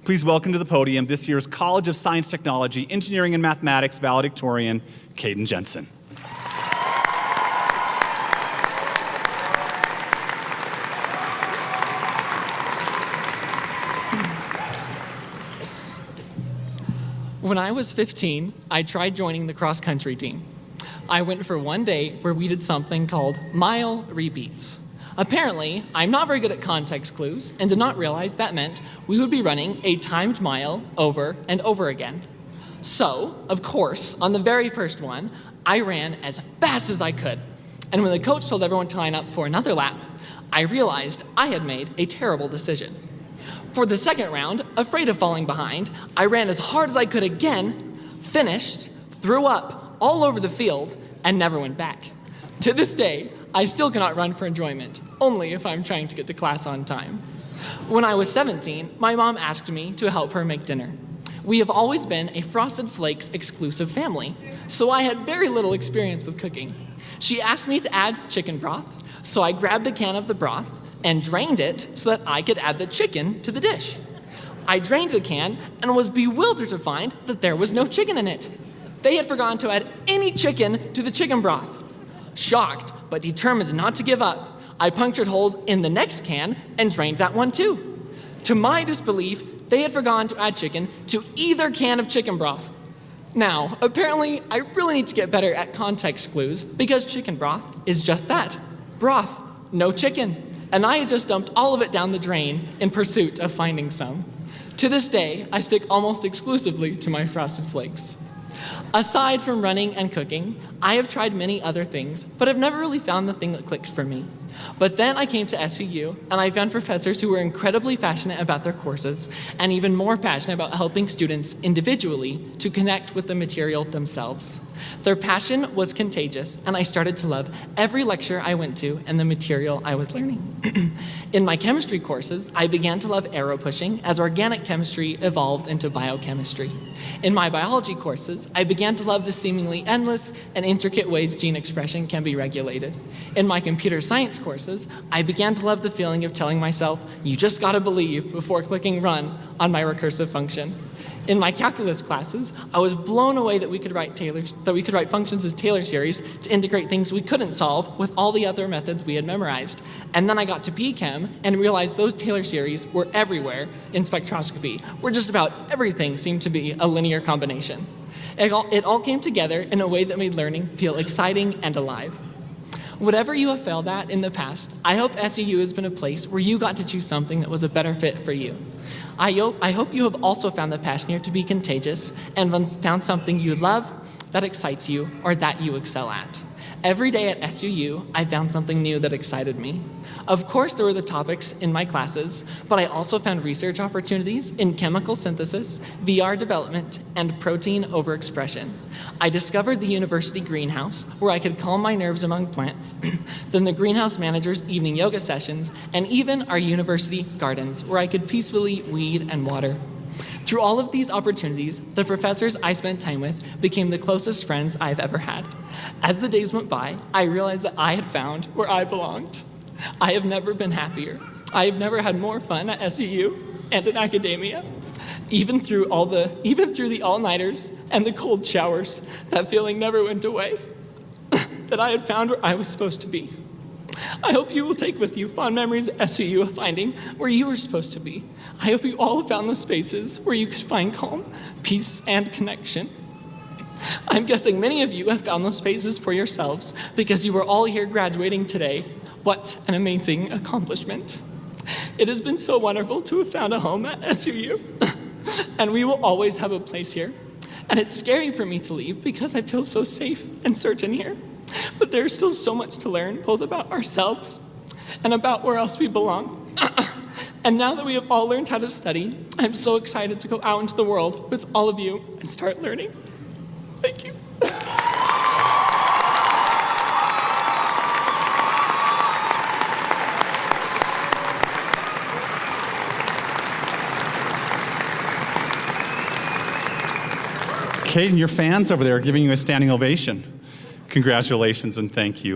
Please welcome to the podium this year's College of Science, Technology, Engineering, and Mathematics valedictorian, Kaden Jensen. When I was 15, I tried joining the cross-country team. I went for one day where we did something called mile repeats. Apparently, I'm not very good at context clues and did not realize that meant we would be running a timed mile over and over again. So, of course, on the very first one, I ran as fast as I could. And when the coach told everyone to line up for another lap, I realized I had made a terrible decision. For the second round, afraid of falling behind, I ran as hard as I could again, finished, threw up all over the field, and never went back. To this day, I still cannot run for enjoyment, only if I'm trying to get to class on time. When I was 17, my mom asked me to help her make dinner. We have always been a Frosted Flakes exclusive family, so I had very little experience with cooking. She asked me to add chicken broth, so I grabbed a can of the broth and drained it so that I could add the chicken to the dish. I drained the can and was bewildered to find that there was no chicken in it. They had forgotten to add any chicken to the chicken broth. Shocked, but determined not to give up, I punctured holes in the next can and drained that one too. To my disbelief, they had forgotten to add chicken to either can of chicken broth. Now, apparently, I really need to get better at context clues because chicken broth is just that, broth, no chicken. And I had just dumped all of it down the drain in pursuit of finding some. To this day, I stick almost exclusively to my Frosted Flakes. Aside from running and cooking, I have tried many other things, but I've never really found the thing that clicked for me. But then I came to SUU, and I found professors who were incredibly passionate about their courses, and even more passionate about helping students individually to connect with the material themselves. Their passion was contagious, and I started to love every lecture I went to and the material I was learning. In my chemistry courses, I began to love arrow pushing as organic chemistry evolved into biochemistry. In my biology courses, I began to love the seemingly endless and intricate ways gene expression can be regulated. In my computer science courses, I began to love the feeling of telling myself, you just gotta believe before clicking run on my recursive function. In my calculus classes, I was blown away that we could write functions as Taylor series to integrate things we couldn't solve with all the other methods we had memorized. And then I got to P-Chem and realized those Taylor series were everywhere in spectroscopy, where just about everything seemed to be a linear combination. It all came together in a way that made learning feel exciting and alive. Whatever you have failed at in the past, I hope SUU has been a place where you got to choose something that was a better fit for you. I hope you have also found the passion here to be contagious and found something you love, that excites you, or that you excel at. Every day at SUU, I found something new that excited me. Of course, there were the topics in my classes, but I also found research opportunities in chemical synthesis, VR development, and protein overexpression. I discovered the university greenhouse, where I could calm my nerves among plants, then the greenhouse manager's evening yoga sessions, and even our university gardens, where I could peacefully weed and water. Through all of these opportunities, the professors I spent time with became the closest friends I've ever had. As the days went by, I realized that I had found where I belonged. I have never been happier. I have never had more fun at SUU and in academia. Even through the all-nighters and the cold showers, that feeling never went away. That I had found where I was supposed to be. I hope you will take with you fond memories at SUU of finding where you were supposed to be. I hope you all have found those spaces where you could find calm, peace, and connection. I'm guessing many of you have found those spaces for yourselves because you were all here graduating today. What an amazing accomplishment. It has been so wonderful to have found a home at SUU, and we will always have a place here. And it's scary for me to leave because I feel so safe and certain here. But there's still so much to learn, both about ourselves and about where else we belong. And now that we have all learned how to study, I'm so excited to go out into the world with all of you and start learning. Thank you. Kaden, your fans over there are giving you a standing ovation. Congratulations and thank you.